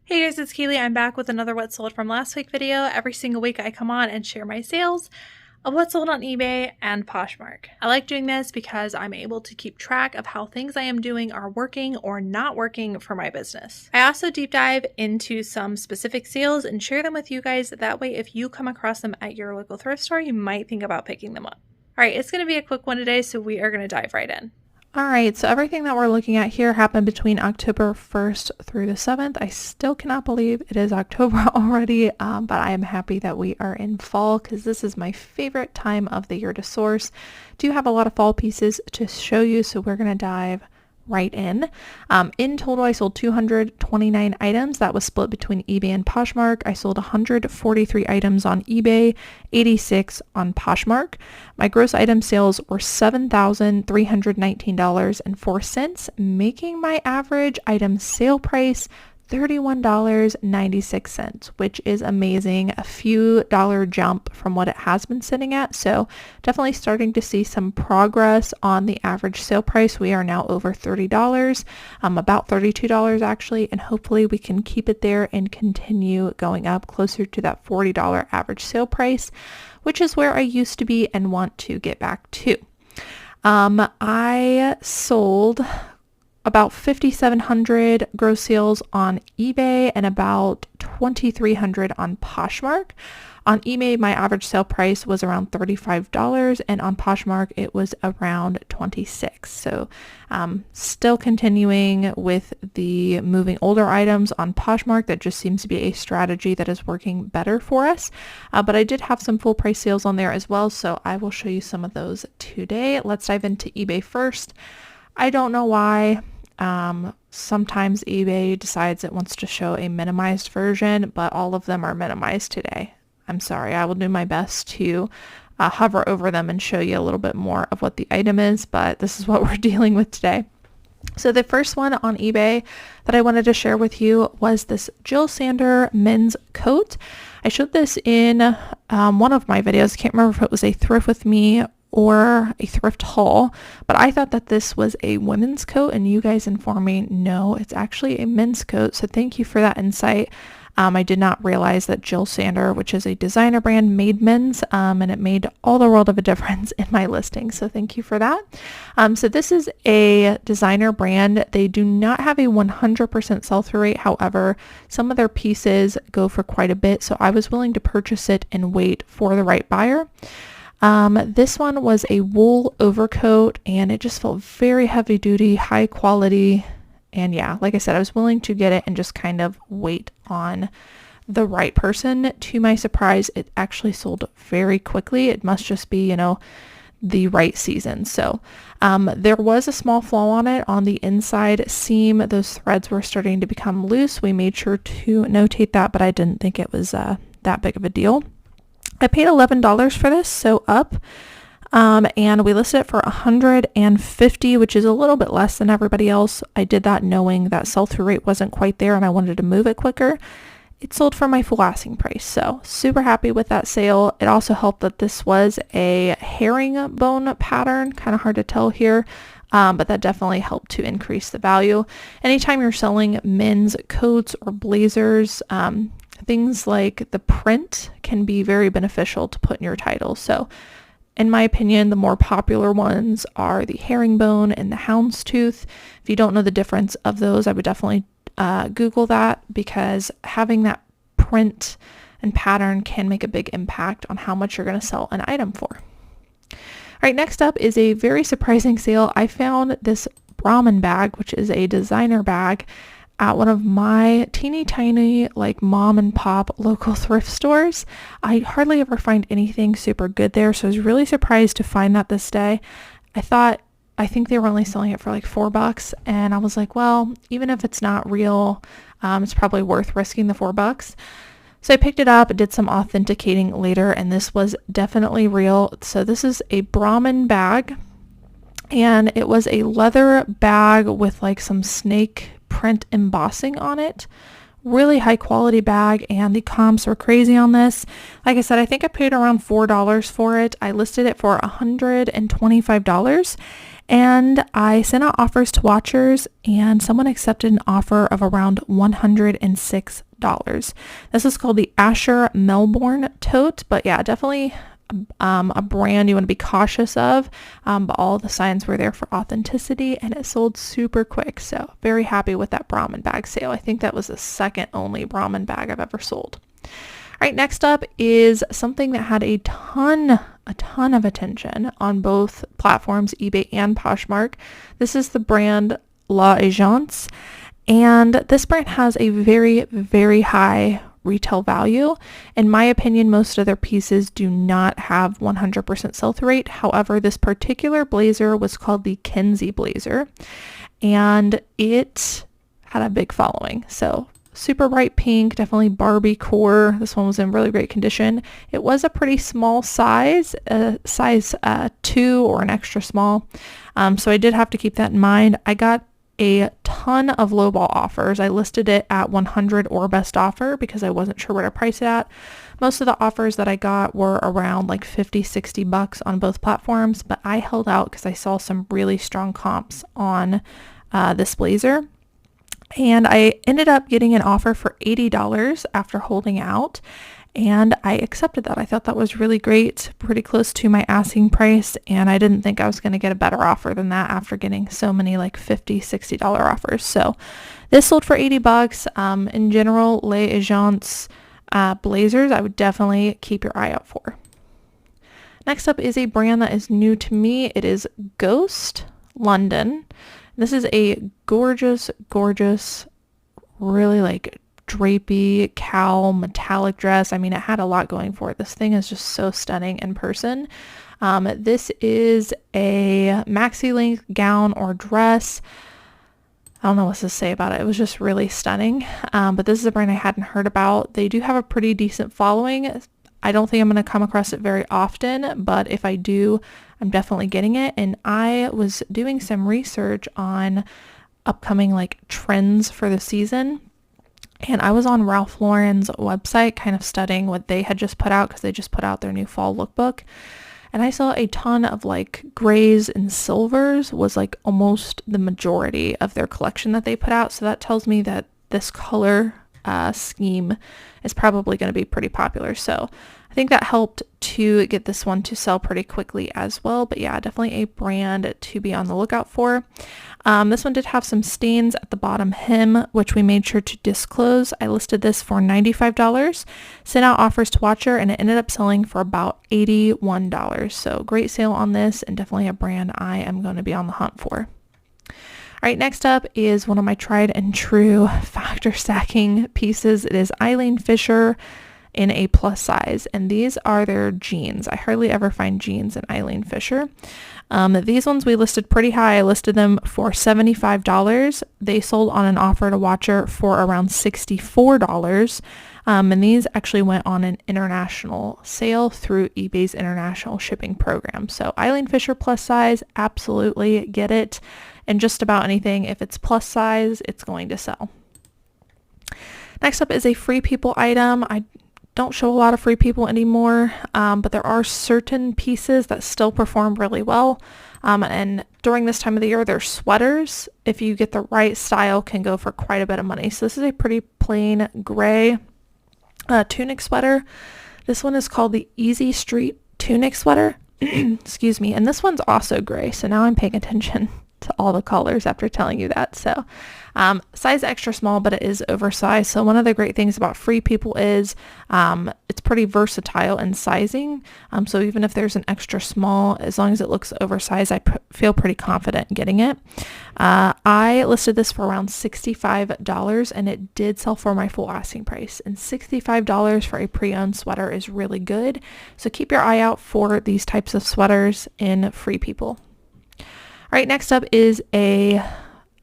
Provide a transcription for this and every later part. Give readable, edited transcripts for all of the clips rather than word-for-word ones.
Hey guys, it's Cayley. I'm back with another What Sold from last week video. Every single week I come on and share my sales of what sold on eBay and Poshmark. I like doing this because I'm able to keep track of how things I am doing are working or not working for my business. I also deep dive into some specific sales and share them with you guys. That way, if you come across them at your local thrift store, you might think about picking them up. All right, it's going to be a quick one today, so we are going to dive right in. All right, so everything that we're looking at here happened between October 1st through the 7th. I still cannot believe it is October already, but I am happy that we are in fall because this is my favorite time of the year to source. Do have a lot of fall pieces to show you, so we're going to dive right in. In total, I sold 229 items. That was split between eBay and Poshmark. I sold 143 items on eBay, 86 on Poshmark. My gross item sales were $7,319.04, making my average item sale price $31.96, which is amazing. A few dollar jump from what it has been sitting at. So definitely starting to see some progress on the average sale price. We are now over $30, about $32 actually, and hopefully we can keep it there and continue going up closer to that $40 average sale price, which is where I used to be and want to get back to. I sold about 5,700 gross sales on eBay and about 2,300 on Poshmark. On eBay, my average sale price was around $35, and on Poshmark, it was around $26. So still continuing with the moving older items on Poshmark. That just seems to be a strategy that is working better for us. But I did have some full price sales on there as well, so I will show you some of those today. Let's dive into eBay first. I don't know why. Sometimes eBay decides it wants to show a minimized version, but all of them are minimized today. I'm sorry. I will do my best to hover over them and show you a little bit more of what the item is, but this is what we're dealing with today. So the first one on eBay that I wanted to share with you was this Jill Sander men's coat. I showed this in one of my videos. Can't remember if it was a thrift with me or a thrift haul, but I thought that this was a women's coat, and you guys informed me, no, it's actually a men's coat. So thank you for that insight. I did not realize that Jill Sander, which is a designer brand, made men's, and it made all the world of a difference in my listing. So thank you for that. So this is a designer brand. They do not have a 100% sell-through rate. However, some of their pieces go for quite a bit. So I was willing to purchase it and wait for the right buyer. This one was a wool overcoat, and it just felt very heavy duty, high quality. And yeah, like I said, I was willing to get it and just kind of wait on the right person. To my surprise, it actually sold very quickly. It must just be, the right season. So, there was a small flaw on it on the inside seam. Those threads were starting to become loose. We made sure to notate that, but I didn't think it was, that big of a deal. I paid $11 for this, so up, and we listed it for $150, which is a little bit less than everybody else. I did that knowing that sell-through rate wasn't quite there and I wanted to move it quicker. It sold for my full asking price, so super happy with that sale. It also helped that this was a herringbone pattern, kind of hard to tell here, but that definitely helped to increase the value. Anytime you're selling men's coats or blazers, things like the print can be very beneficial to put in your title. So in my opinion, the more popular ones are the herringbone and the houndstooth. If you don't know the difference of those, I would definitely Google that, because having that print and pattern can make a big impact on how much you're going to sell an item for. All right, next up is a very surprising sale. I found this Brahmin bag, which is a designer bag, at one of my teeny tiny mom and pop local thrift stores. I hardly ever find anything super good there, so I was really surprised to find that this day. I think they were only selling it for $4, and I was like, well, even if it's not real, it's probably worth risking the $4. So I picked it up, did some authenticating later, and this was definitely real. So this is a Brahmin bag, and it was a leather bag with some snake print embossing on it. Really high quality bag, and the comps were crazy on this. Like I said, I think I paid around $4 for it. I listed it for $125, And I sent out offers to watchers, and someone accepted an offer of around $106. This is called the Asher Melbourne tote, but yeah, definitely a brand you want to be cautious of, but all the signs were there for authenticity, and it sold super quick. So very happy with that Brahmin bag sale. I think that was the second only Brahmin bag I've ever sold. All right, next up is something that had a ton of attention on both platforms, eBay and Poshmark. This is the brand La Agence, and this brand has a very, very high retail value. In my opinion, most of their pieces do not have 100% sell-through rate. However, this particular blazer was called the Kenzie blazer, and it had a big following. So super bright pink, definitely Barbie core. This one was in really great condition. It was a pretty small size, size 2 or an extra small. So I did have to keep that in mind. I got a ton of lowball offers. I listed it at 100 or best offer because I wasn't sure where to price it at. Most of the offers that I got were around like 50, 60 bucks on both platforms, but I held out because I saw some really strong comps on this blazer. And I ended up getting an offer for $80 after holding out, and I accepted that. I thought that was really great, pretty close to my asking price, and I didn't think I was going to get a better offer than that after getting so many like $50, $60 offers. So this sold for 80 bucks. In general, Les Agence blazers, I would definitely keep your eye out for. Next up is a brand that is new to me. It is Ghost London. This is a gorgeous, really like drapey cowl metallic dress. I mean, it had a lot going for it. This thing is just so stunning in person. This is a maxi length gown or dress. I don't know what to say about it. It was just really stunning. But this is a brand I hadn't heard about. They do have a pretty decent following. I don't think I'm going to come across it very often, but if I do, I'm definitely getting it. And I was doing some research on upcoming like trends for the season. And I was on Ralph Lauren's website kind of studying what they had just put out because they just put out their new fall lookbook. And I saw a ton of like grays and silvers was like almost the majority of their collection that they put out. So that tells me that this color scheme is probably going to be pretty popular. So I think that helped to get this one to sell pretty quickly as well. But yeah, definitely a brand to be on the lookout for. This one did have some stains at the bottom hem, which we made sure to disclose. I listed this for $95, sent out offers to Watcher, and it ended up selling for about $81. So great sale on this, and definitely a brand I am going to be on the hunt for. All right, next up is one of my tried and true factor stacking pieces. It is Elaine Fisher in a plus size, and these are their jeans. I hardly ever find jeans in Elaine Fisher. These ones we listed pretty high. I listed them for $75. They sold on an offer to Watcher for around $64. And these actually went on an international sale through eBay's international shipping program. So Elaine Fisher plus size, absolutely get it. And just about anything, if it's plus size, it's going to sell. Next up is a Free People item. I don't show a lot of Free People anymore, but there are certain pieces that still perform really well. And during this time of the year, their sweaters, if you get the right style, can go for quite a bit of money. So this is a pretty plain gray tunic sweater. This one is called the Easy Street Tunic Sweater. Excuse me. And this one's also gray. So now I'm paying attention to all the colors after telling you that. So size extra small, but it is oversized. So one of the great things about Free People is it's pretty versatile in sizing. So even if there's an extra small, as long as it looks oversized, I feel pretty confident in getting it. I listed this for around $65, and it did sell for my full asking price. And $65 for a pre-owned sweater is really good. So keep your eye out for these types of sweaters in Free People. All right, next up is a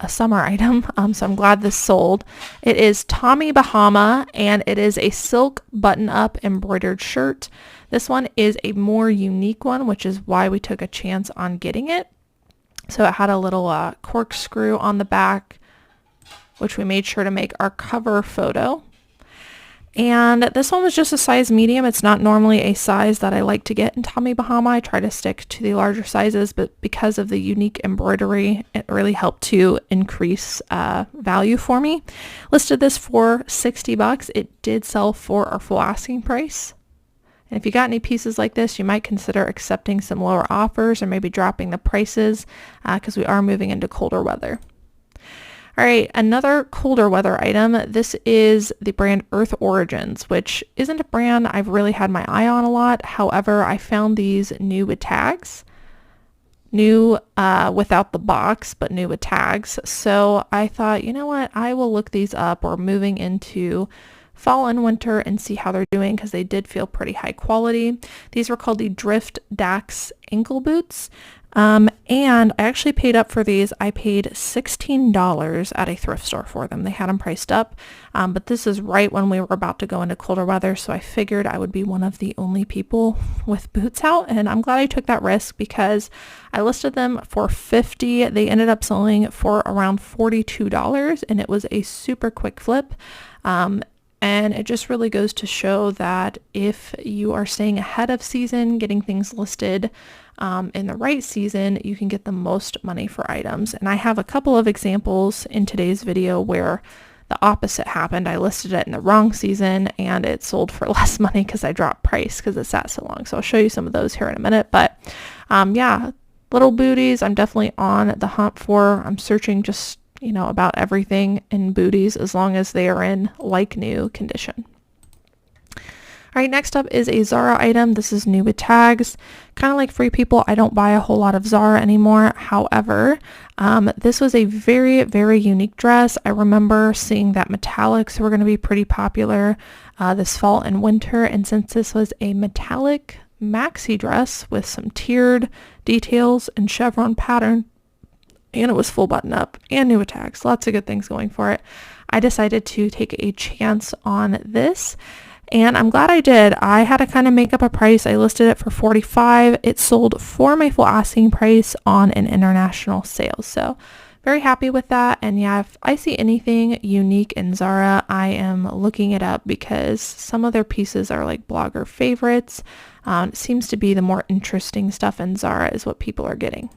summer item. So I'm glad this sold. It is Tommy Bahama, and it is a silk button-up embroidered shirt. This one is a more unique one, which is why we took a chance on getting it. So it had a little corkscrew on the back, which we made sure to make our cover photo. And this one was just a size medium. It's not normally a size that I like to get in Tommy Bahama. I try to stick to the larger sizes, but because of the unique embroidery, it really helped to increase value for me. Listed this for $60. It did sell for our full asking price. And if you got any pieces like this, you might consider accepting some lower offers or maybe dropping the prices because we are moving into colder weather. All right, another colder weather item. This is the brand Earth Origins, which isn't a brand I've really had my eye on a lot. However, I found these new with tags. New without the box, but new with tags. So I thought, you know what? I will look these up. We're moving into fall and winter and see how they're doing because they did feel pretty high quality. These were called the Drift Dax ankle boots. And I actually paid up for these. I paid $16 at a thrift store for them. They had them priced up, but this is right when we were about to go into colder weather, so I figured I would be one of the only people with boots out, and I'm glad I took that risk because I listed them for $50. They ended up selling for around $42, and it was a super quick flip. And it just really goes to show that if you are staying ahead of season, getting things listed in the right season, you can get the most money for items. And I have a couple of examples in today's video where the opposite happened. I listed it in the wrong season and it sold for less money because I dropped price because it sat so long. So I'll show you some of those here in a minute. But yeah, little booties I'm definitely on the hunt for. I'm searching just about everything in booties as long as they are in like new condition. All right, next up is a Zara item. This is new with tags. Kind of like Free People, I don't buy a whole lot of Zara anymore. However, this was a very, very unique dress. I remember seeing that metallics were going to be pretty popular this fall and winter. And since this was a metallic maxi dress with some tiered details and chevron pattern, and it was full button up and new with tags, lots of good things going for it, I decided to take a chance on this. And I'm glad I did. I had to kind of make up a price. I listed it for $45. It sold for my full asking price on an international sale. So very happy with that. And yeah, if I see anything unique in Zara, I am looking it up because some of their pieces are like blogger favorites. It seems to be the more interesting stuff in Zara is what people are getting.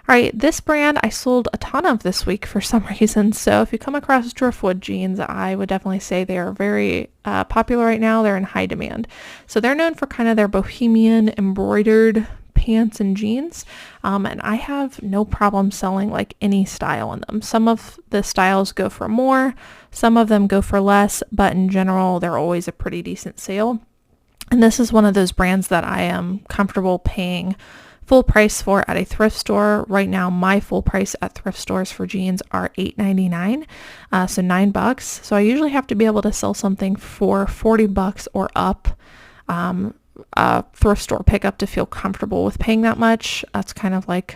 All right, this brand I sold a ton of this week for some reason. So if you come across Driftwood jeans, I would definitely say they are very popular right now. They're in high demand. So they're known for kind of their bohemian embroidered pants and jeans. And I have no problem selling like any style in them. Some of the styles go for more, some of them go for less, but in general, they're always a pretty decent sale. And this is one of those brands that I am comfortable paying full price for at a thrift store. Right now, my full price at thrift stores for jeans are $8.99, so $9. So I usually have to be able to sell something for $40 or up, thrift store pickup to feel comfortable with paying that much. That's kind of like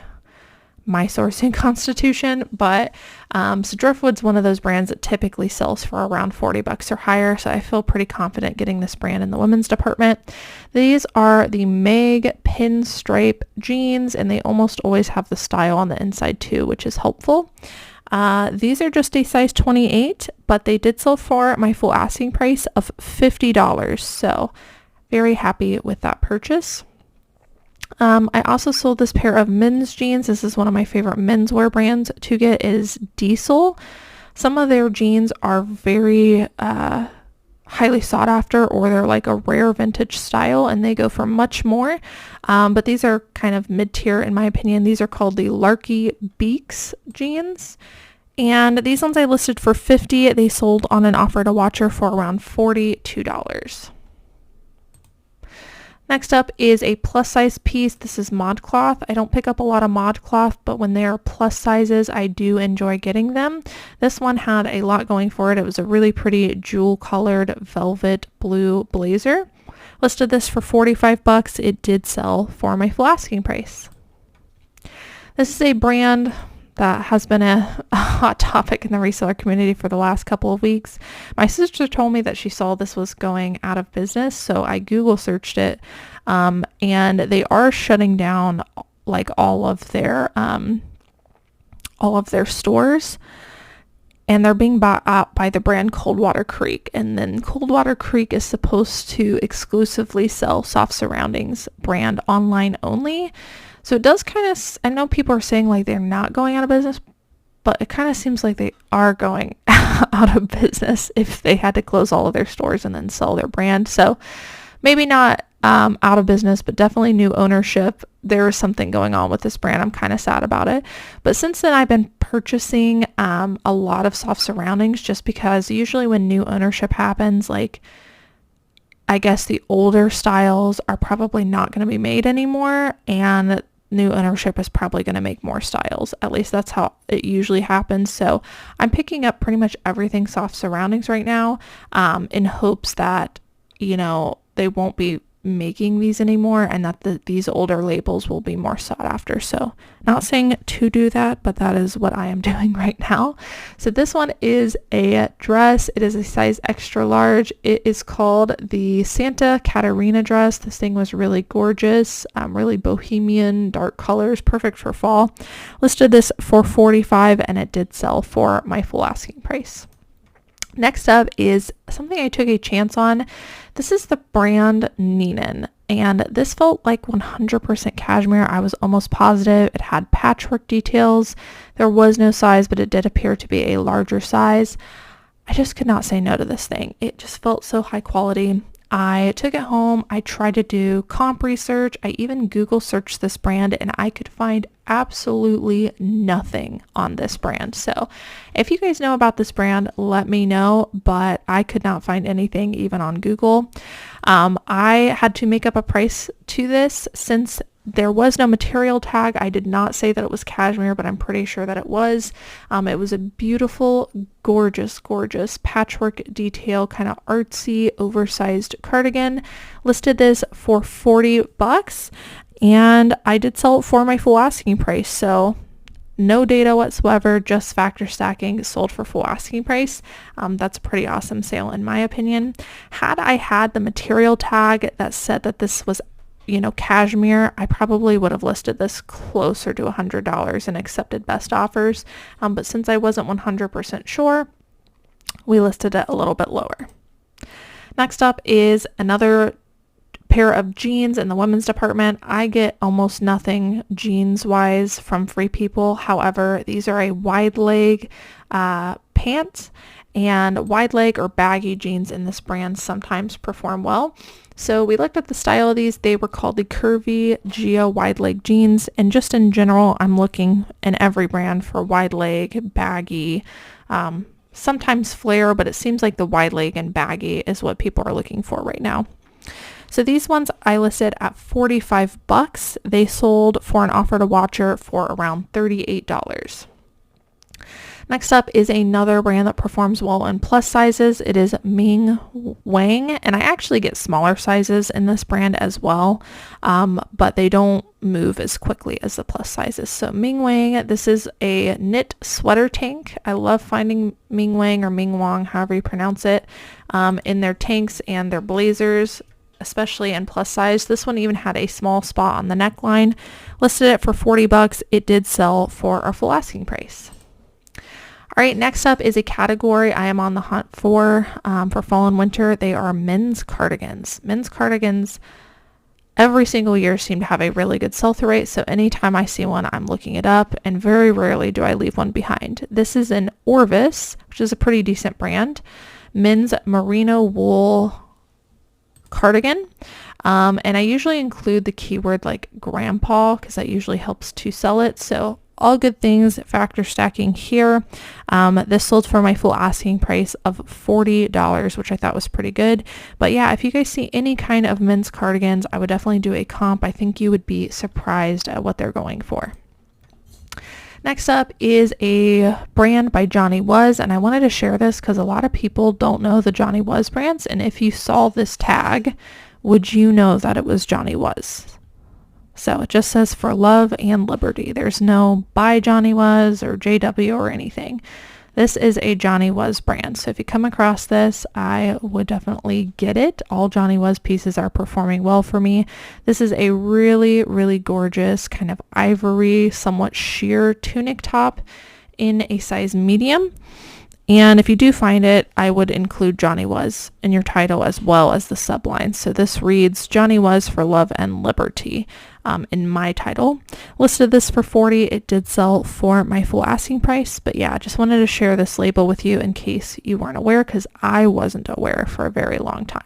my sourcing constitution, but so Driftwood's one of those brands that typically sells for around $40 or higher, so I feel pretty confident getting this brand in the women's department. These are the Meg pinstripe jeans, and they almost always have the style on the inside too, which is helpful. These are just a size 28, but they did sell for my full asking price of $50, so very happy with that purchase. I also sold this pair of men's jeans. This is one of my favorite menswear brands to get is Diesel. Some of their jeans are very highly sought after, or they're like a rare vintage style and they go for much more. But these are kind of mid-tier in my opinion. These are called the Larky Beaks jeans. And these ones I listed for $50. They sold on an offer to Watcher for around $42. Next up is a plus size piece. This is ModCloth. I don't pick up a lot of ModCloth, but when they are plus sizes, I do enjoy getting them. This one had a lot going for it. It was a really pretty jewel colored velvet blue blazer. Listed this for $45. It did sell for my full asking price. This is a brand that has been a hot topic in the reseller community for the last couple of weeks. My sister told me that she saw this was going out of business, so I Google searched it, and they are shutting down like all of their stores. and they're being bought out by the brand Coldwater Creek. And then Coldwater Creek is supposed to exclusively sell Soft Surroundings brand online only. So it does kind of, I know people are saying like they're not going out of business, but it kind of seems like they are going out of business if they had to close all of their stores and then sell their brand. So maybe not out of business, but definitely new ownership. There is something going on with this brand. I'm kind of sad about it. But since then, I've been purchasing a lot of Soft Surroundings just because usually when new ownership happens, like I guess the older styles are probably not going to be made anymore, and new ownership is probably going to make more styles. At least that's how it usually happens. So I'm picking up pretty much everything Soft Surroundings right now in hopes that, you know, they won't be making these anymore and that these older labels will be more sought after. So not saying to do that, but that is what I am doing right now. So this one is a dress. It is a size extra large. It is called the Santa Catarina dress. This thing was really gorgeous, really bohemian, dark colors, perfect for fall. Listed this for $45 and it did sell for my full asking price. Next up is something I took a chance on. This is the brand Neenan, and this felt like 100% cashmere. I was almost positive. It had patchwork details. There was no size, but it did appear to be a larger size. I just could not say no to this thing. It just felt so high quality. I took it home. I tried to do comp research. I even Google searched this brand and I could find absolutely nothing on this brand. So if you guys know about this brand, let me know, but I could not find anything even on Google. I had to make up a price to this since there was no material tag. I did not say that it was cashmere, but I'm pretty sure that it was. It was a beautiful, gorgeous, gorgeous patchwork detail, kind of artsy, oversized cardigan. Listed this for $40 and I did sell it for my full asking price. So no data whatsoever, just factor stacking, sold for full asking price. That's a pretty awesome sale in my opinion. Had I had the material tag that said that this was, you know, cashmere, I probably would have listed this closer to $100 and accepted best offers. But since I wasn't 100% sure, we listed it a little bit lower. Next up is another pair of jeans in the women's department. I get almost nothing jeans wise from Free People. However, these are a wide leg pants, and wide leg or baggy jeans in this brand sometimes perform well. So we looked at the style of these. They were called the Curvy Gia wide leg jeans. And just in general, I'm looking in every brand for wide leg, baggy, sometimes flare, but it seems like the wide leg and baggy is what people are looking for right now. So these ones I listed at $45. They sold for an offer to watcher for around $38. Next up is another brand that performs well in plus sizes. It is Ming Wang, and I actually get smaller sizes in this brand as well, but they don't move as quickly as the plus sizes. So Ming Wang, this is a knit sweater tank. I love finding Ming Wang or Ming Wang, however you pronounce it, in their tanks and their blazers, especially in plus size. This one even had a small spot on the neckline. Listed it for $40. It did sell for our full asking price. All right, next up is a category I am on the hunt for fall and winter. They are men's cardigans. Men's cardigans every single year seem to have a really good sell-through rate, so anytime I see one, I'm looking it up, and very rarely do I leave one behind. This is an Orvis, which is a pretty decent brand, men's merino wool cardigan. And I usually include the keyword like grandpa because that usually helps to sell it. So all good things, factor stacking here. This sold for my full asking price of $40, which I thought was pretty good. But yeah, if you guys see any kind of men's cardigans, I would definitely do a comp. I think you would be surprised at what they're going for. Next up is a brand by Johnny Was, and I wanted to share this because a lot of people don't know the Johnny Was brands, and if you saw this tag, would you know that it was Johnny Was? So it just says for love and liberty. There's no by Johnny Was or JW or anything. This is a Johnny Was brand. So if you come across this, I would definitely get it. All Johnny Was pieces are performing well for me. This is a really, really gorgeous kind of ivory, somewhat sheer tunic top in a size medium. And if you do find it, I would include Johnny Was in your title as well as the subline. So this reads Johnny Was for Love and Liberty in my title. Listed this for $40. It did sell for my full asking price. But yeah, I just wanted to share this label with you in case you weren't aware, because I wasn't aware for a very long time.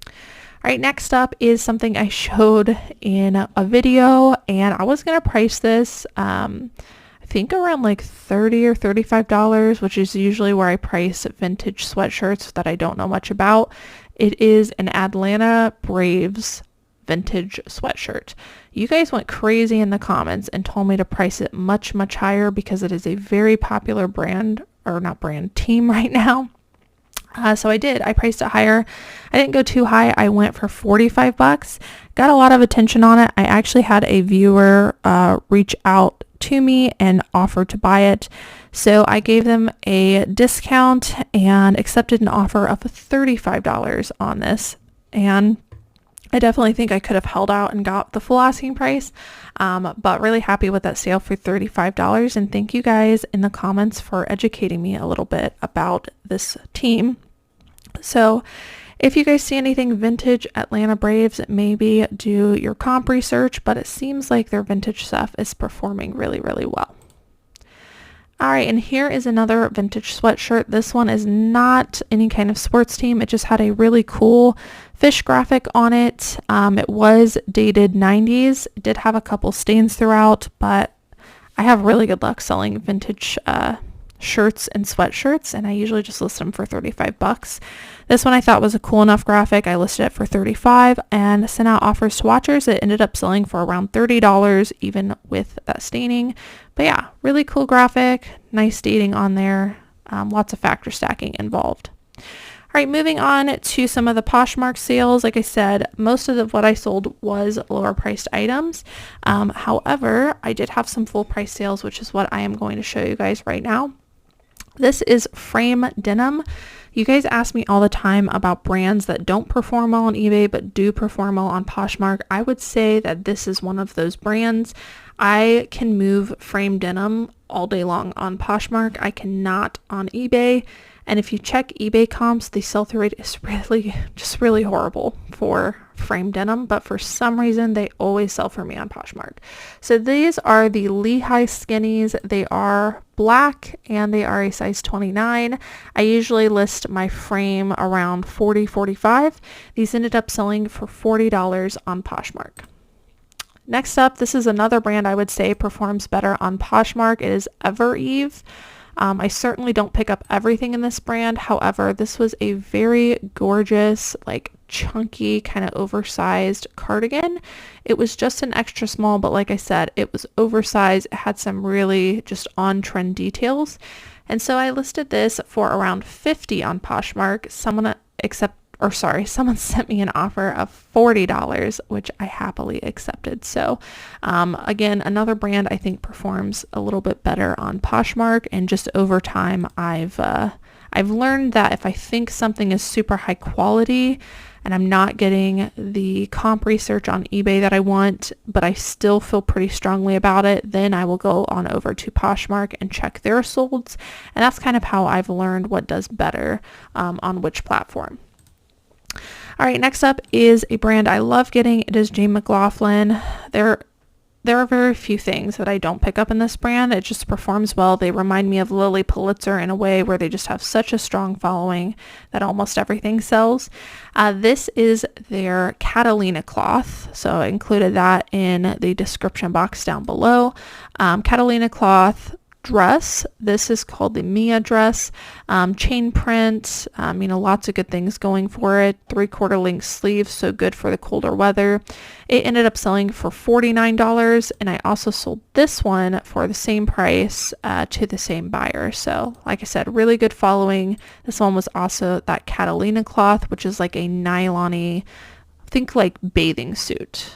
All right, next up is something I showed in a video, and I was going to price this I think around like $30 or $35, which is usually where I price vintage sweatshirts that I don't know much about. It is an Atlanta Braves vintage sweatshirt. You guys went crazy in the comments and told me to price it much, much higher because it is a very popular brand, or not brand, team right now. So I did. I priced it higher. I didn't go too high. I went for $45. Got a lot of attention on it. I actually had a viewer reach out to me and offer to buy it. So I gave them a discount and accepted an offer of $35 on this. And I definitely think I could have held out and got the full asking price, but really happy with that sale for $35. And thank you guys in the comments for educating me a little bit about this team. So if you guys see anything vintage Atlanta Braves, maybe do your comp research, but it seems like their vintage stuff is performing really, really well. All right, and here is another vintage sweatshirt. This one is not any kind of sports team. It just had a really cool fish graphic on it. It was dated 90s. It did have a couple stains throughout, but I have really good luck selling vintage shirts and sweatshirts, and I usually just list them for $35. This one I thought was a cool enough graphic. I listed it for $35 and sent out offers to watchers. It ended up selling for around $30 even with that staining. But yeah, really cool graphic, nice dating on there, lots of factor stacking involved. All right, moving on to some of the Poshmark sales. Like I said, most of what I sold was lower priced items. However, I did have some full price sales, which is what I am going to show you guys right now. This is frame denim. You guys ask me all the time about brands that don't perform well on eBay but do perform well on Poshmark. I would say that this is one of those brands. I can move frame denim all day long on Poshmark. I cannot on eBay. And if you check eBay comps, the sell-through rate is really horrible for frame denim, but for some reason they always sell for me on Poshmark. So these are the Lehigh skinnies. They are black and they are a size 29. I usually list my frame around $40, $45. These ended up selling for $40 on Poshmark. Next up, this is another brand I would say performs better on Poshmark. It is Evereve. I certainly don't pick up everything in this brand. However, this was a very gorgeous, like chunky, kind of oversized cardigan. It was just an extra small, but like I said, it was oversized. It had some really just on-trend details. And so I listed this for around $50 on Poshmark. Someone sent me an offer of $40, which I happily accepted. So again, another brand I think performs a little bit better on Poshmark, and just over time I've learned that if I think something is super high quality and I'm not getting the comp research on eBay that I want, but I still feel pretty strongly about it, then I will go on over to Poshmark and check their solds. And that's kind of how I've learned what does better on which platform. All right, next up is a brand I love getting. It is J. McLaughlin. There are very few things that I don't pick up in this brand. It just performs well. They remind me of Lily Pulitzer in a way where they just have such a strong following that almost everything sells. This is their Catalina cloth. So I included that in the description box down below. Catalina cloth dress. This is called the Mia dress. Chain print, lots of good things going for it. 3/4 length sleeves, so good for the colder weather. It ended up selling for $49, and I also sold this one for the same price to the same buyer. So like I said, really good following. This one was also that Catalina cloth, which is like a nylon-y, think like bathing suit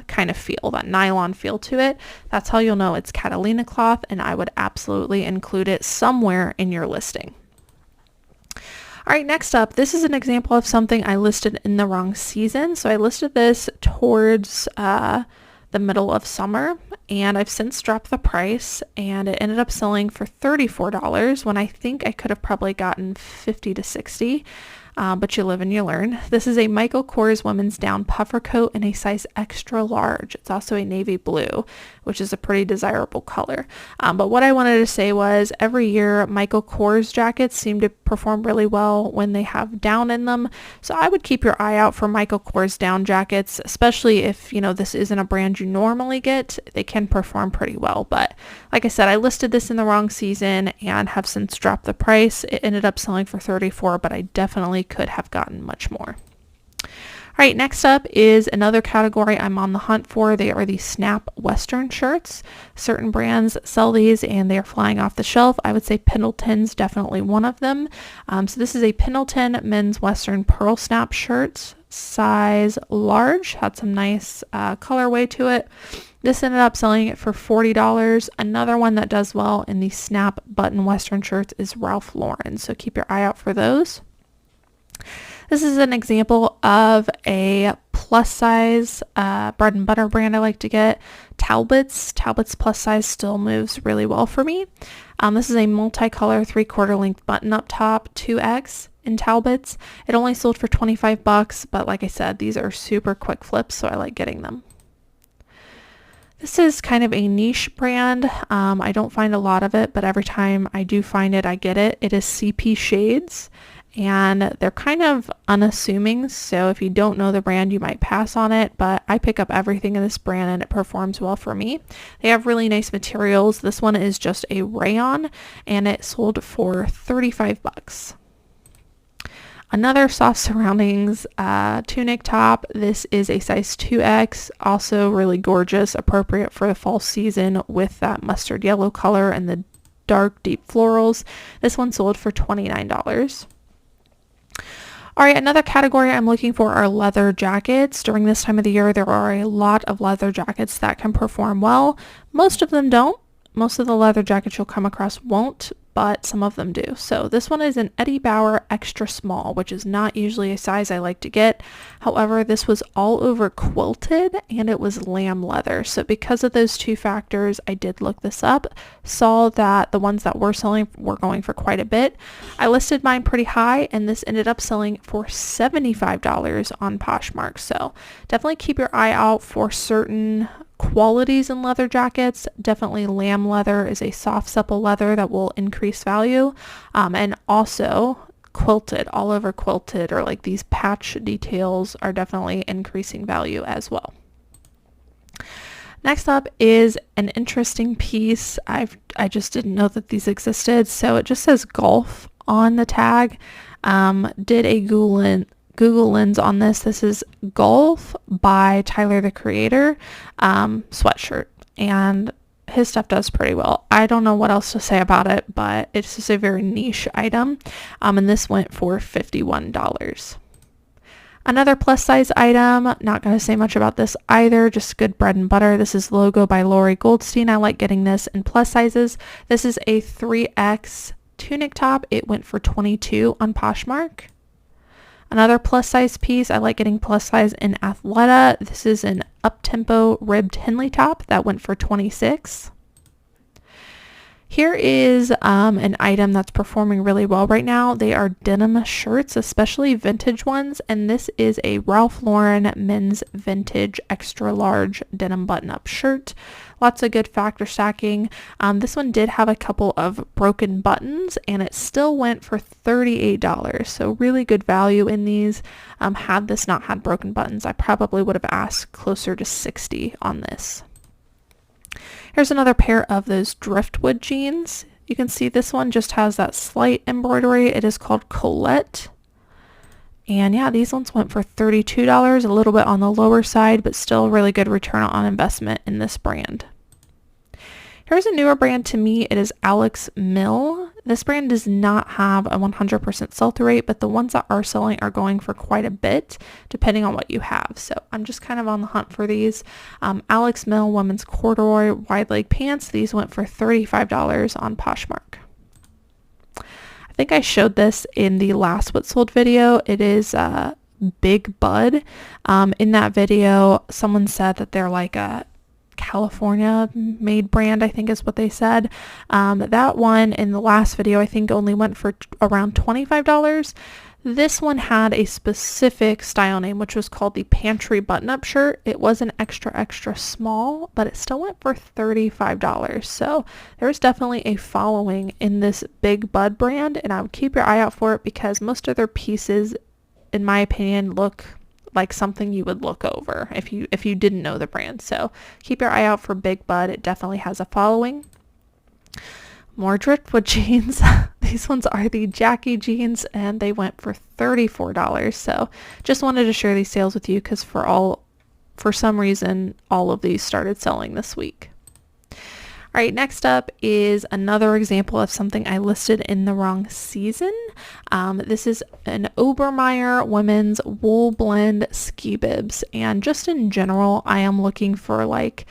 kind of feel, that nylon feel to it. That's how you'll know it's Catalina cloth, and I would absolutely include it somewhere in your listing. All right, next up, this is an example of something I listed in the wrong season. So I listed this towards the the middle of summer, and I've since dropped the price, and it ended up selling for $34 when I think I could have probably gotten $50 to $60. But you live and you learn. This is a Michael Kors women's down puffer coat in a size extra large. It's also a navy blue, which is a pretty desirable color. But what I wanted to say was every year Michael Kors jackets seem to perform really well when they have down in them. So I would keep your eye out for Michael Kors down jackets, especially if, you know, this isn't a brand you normally get. They can perform pretty well. But like I said, I listed this in the wrong season and have since dropped the price. It ended up selling for $34, but I definitely could have gotten much more. All right, next up is another category I'm on the hunt for. They are the Snap Western shirts. Certain brands sell these and they are flying off the shelf. I would say Pendleton's definitely one of them. So this is a Pendleton men's Western pearl snap shirt, size large. Had some nice colorway to it. This ended up selling it for $40. Another one that does well in the Snap button Western shirts is Ralph Lauren. So keep your eye out for those. This is an example of a plus size bread and butter brand I like to get. Talbot's plus size still moves really well for me. This is a multicolor 3/4 length button up top, 2X in Talbot's. It only sold for $25, but like I said, these are super quick flips, so I like getting them. This is kind of a niche brand. I don't find a lot of it, but every time I do find it, I get it. It is CP Shades. And they're kind of unassuming, so if you don't know the brand, you might pass on it, but I pick up everything in this brand and it performs well for me. They have really nice materials. This one is just a rayon and it sold for $35. Another soft surroundings tunic top. This is a size 2X, also really gorgeous, appropriate for the fall season with that mustard yellow color and the dark deep florals. This one sold for $29. All right, another category I'm looking for are leather jackets. During this time of the year, there are a lot of leather jackets that can perform well. Most of them don't. Most of the leather jackets you'll come across won't, but some of them do. So this one is an Eddie Bauer extra small, which is not usually a size I like to get. However, this was all over quilted and it was lamb leather. So because of those two factors, I did look this up, saw that the ones that were selling were going for quite a bit. I listed mine pretty high and this ended up selling for $75 on Poshmark. So definitely keep your eye out for certain qualities in leather jackets. Definitely lamb leather is a soft, supple leather that will increase value. And also quilted, all over quilted, or like these patch details are definitely increasing value as well. Next up is an interesting piece. I just didn't know that these existed. So it just says golf on the tag. Did a Google lens on this. This is Golf by Tyler the Creator sweatshirt, and his stuff does pretty well. I don't know what else to say about it, but it's just a very niche item, and this went for $51. Another plus size item, not going to say much about this either, just good bread and butter. This is Logo by Lori Goldstein. I like getting this in plus sizes. This is a 3X tunic top. It went for $22 on Poshmark. Another plus size piece, I like getting plus size in Athleta. This is an up-tempo ribbed Henley top that went for $26. Here is an item that's performing really well right now. They are denim shirts, especially vintage ones, and this is a Ralph Lauren men's vintage extra large denim button-up shirt. Lots of good factor stacking. This one did have a couple of broken buttons and it still went for $38. So really good value in these. Had this not had broken buttons, I probably would have asked closer to $60 on this. Here's another pair of those driftwood jeans. You can see this one just has that slight embroidery. It is called Colette. And yeah, these ones went for $32, a little bit on the lower side, but still really good return on investment in this brand. Here's a newer brand to me. It is Alex Mill. This brand does not have a 100% sell-through rate, but the ones that are selling are going for quite a bit, depending on what you have. So I'm just kind of on the hunt for these. Alex Mill women's corduroy wide leg pants. These went for $35 on Poshmark. I think I showed this in the last What Sold video. It is Big Bud. In that video, someone said that they're like a California made brand, I think is what they said. That one in the last video, I think only went for around $25. This one had a specific style name, which was called the Pantry Button-Up Shirt. It was an extra small, but it still went for $35. So there's definitely a following in this Big Bud brand, and I would keep your eye out for it because most of their pieces, in my opinion, look like something you would look over if you didn't know the brand. So keep your eye out for Big Bud. It definitely has a following. More driftwood jeans. These ones are the Jackie jeans, and they went for $34. So just wanted to share these sales with you because for some reason all of these started selling this week. All right, next up is another example of something I listed in the wrong season. This is an Obermeyer women's wool blend ski bibs, and just in general, I am looking for like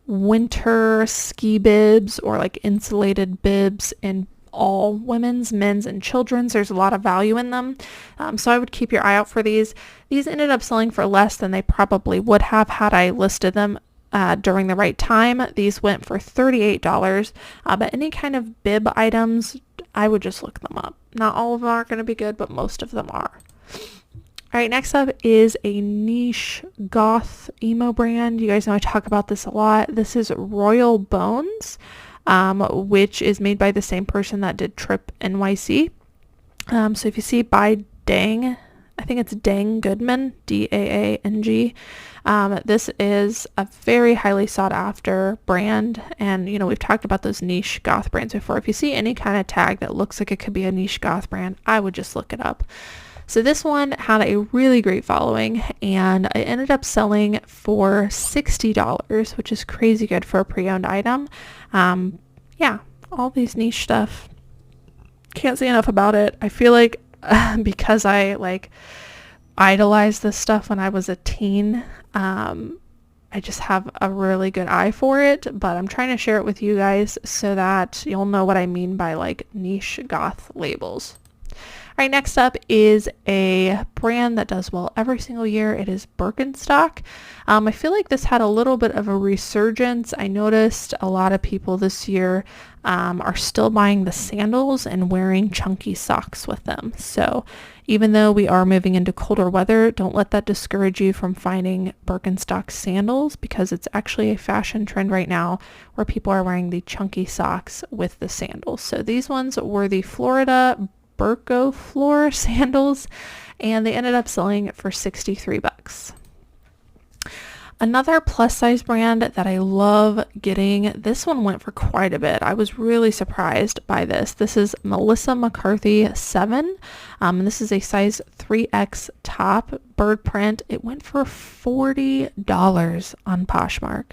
winter ski bibs or like insulated bibs in all women's, men's, and children's. There's a lot of value in them. So I would keep your eye out for these. These ended up selling for less than they probably would have had I listed them during the right time. These went for $38. But any kind of bib items, I would just look them up. Not all of them are going to be good, but most of them are. All right, next up is a niche goth emo brand. You guys know I talk about this a lot. This is Royal Bones, which is made by the same person that did Trip NYC. So if you see by Dang, I think it's Dang Goodman, Daang. This is a very highly sought after brand, and you know, we've talked about those niche goth brands before. If you see any kind of tag that looks like it could be a niche goth brand, I would just look it up. So this one had a really great following, and it ended up selling for $60, which is crazy good for a pre-owned item. Yeah, all these niche stuff. Can't say enough about it. I feel like because I like idolized this stuff when I was a teen, I just have a really good eye for it, but I'm trying to share it with you guys so that you'll know what I mean by like niche goth labels. All right, next up is a brand that does well every single year. It is Birkenstock. I feel like this had a little bit of a resurgence. I noticed a lot of people this year are still buying the sandals and wearing chunky socks with them. So even though we are moving into colder weather, don't let that discourage you from finding Birkenstock sandals, because it's actually a fashion trend right now where people are wearing the chunky socks with the sandals. So these ones were the Florida Burko Floor sandals, and they ended up selling for $63. Another plus size brand that I love getting, this one went for quite a bit. I was really surprised by this. This is Melissa McCarthy 7. And this is a size 3X top bird print. It went for $40 on Poshmark.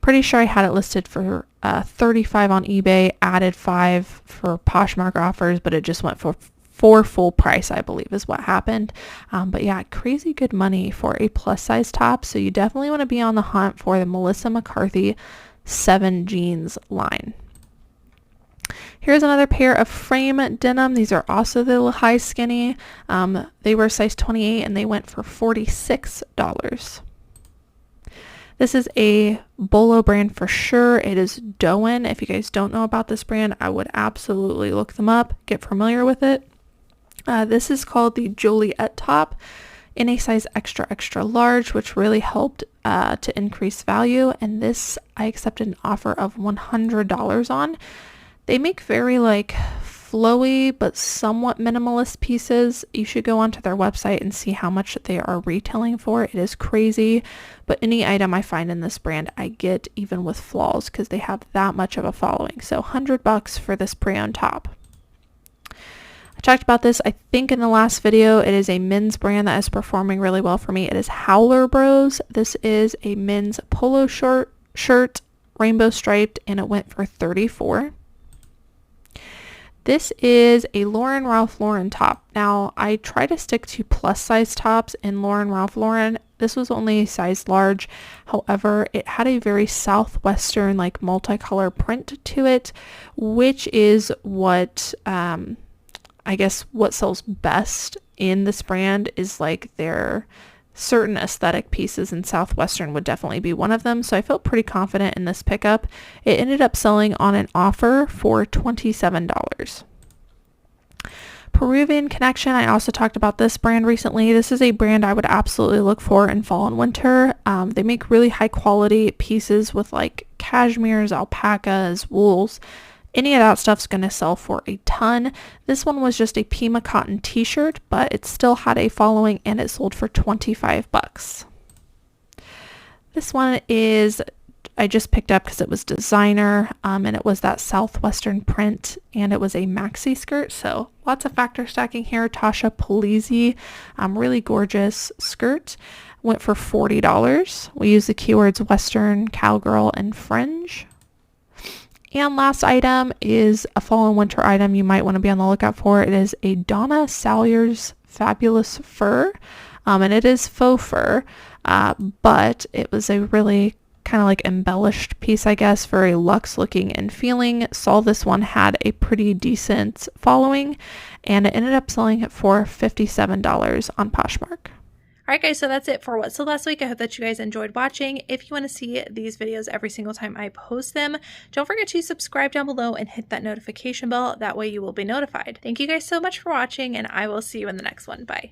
Pretty sure I had it listed for $35 on eBay, added $5 for Poshmark offers, but it just went for full price, I believe is what happened. But yeah, crazy good money for a plus size top. So you definitely want to be on the hunt for the Melissa McCarthy 7 jeans line. Here's another pair of frame denim. These are also the high skinny. They were size 28 and they went for $46. This is a Bolo brand for sure. It is Doen. If you guys don't know about this brand, I would absolutely look them up, get familiar with it. This is called the Joliet top in a size extra large, which really helped to increase value. And this I accepted an offer of $100 on. They make very like flowy but somewhat minimalist pieces. You should go onto their website and see how much they are retailing for. It is crazy, but any item I find in this brand I get even with flaws because they have that much of a following. So $100 for this pre-owned top. I talked about this, I think, in the last video. It is a men's brand that is performing really well for me. It is Howler Bros. This is a men's polo shirt, rainbow striped, and it went for $34. This is a Lauren Ralph Lauren top. Now, I try to stick to plus size tops in Lauren Ralph Lauren. This was only a size large. However, it had a very southwestern, like multicolor print to it, which is what, I guess what sells best in this brand is like their certain aesthetic pieces, and Southwestern would definitely be one of them. So I felt pretty confident in this pickup. It ended up selling on an offer for $27. Peruvian Connection, I also talked about this brand recently. This is a brand I would absolutely look for in fall and winter. They make really high quality pieces with like cashmeres, alpacas, wools. Any of that stuff's going to sell for a ton. This one was just a Pima cotton t-shirt, but it still had a following and it sold for $25. This one is I just picked up because it was designer, and it was that Southwestern print, and it was a maxi skirt. So lots of factor stacking here. Tasha Polizzi, really gorgeous skirt. Went for $40. We use the keywords Western, cowgirl, and fringe. And last item is a fall and winter item you might want to be on the lookout for. It is a Donna Salyers Fabulous Fur, and it is faux fur, but it was a really kind of like embellished piece, I guess, very luxe looking and feeling. Saw this one had a pretty decent following, and it ended up selling it for $57 on Poshmark. Alright guys, so that's it for What Sold Last Week. I hope that you guys enjoyed watching. If you want to see these videos every single time I post them, don't forget to subscribe down below and hit that notification bell. That way you will be notified. Thank you guys so much for watching, and I will see you in the next one. Bye.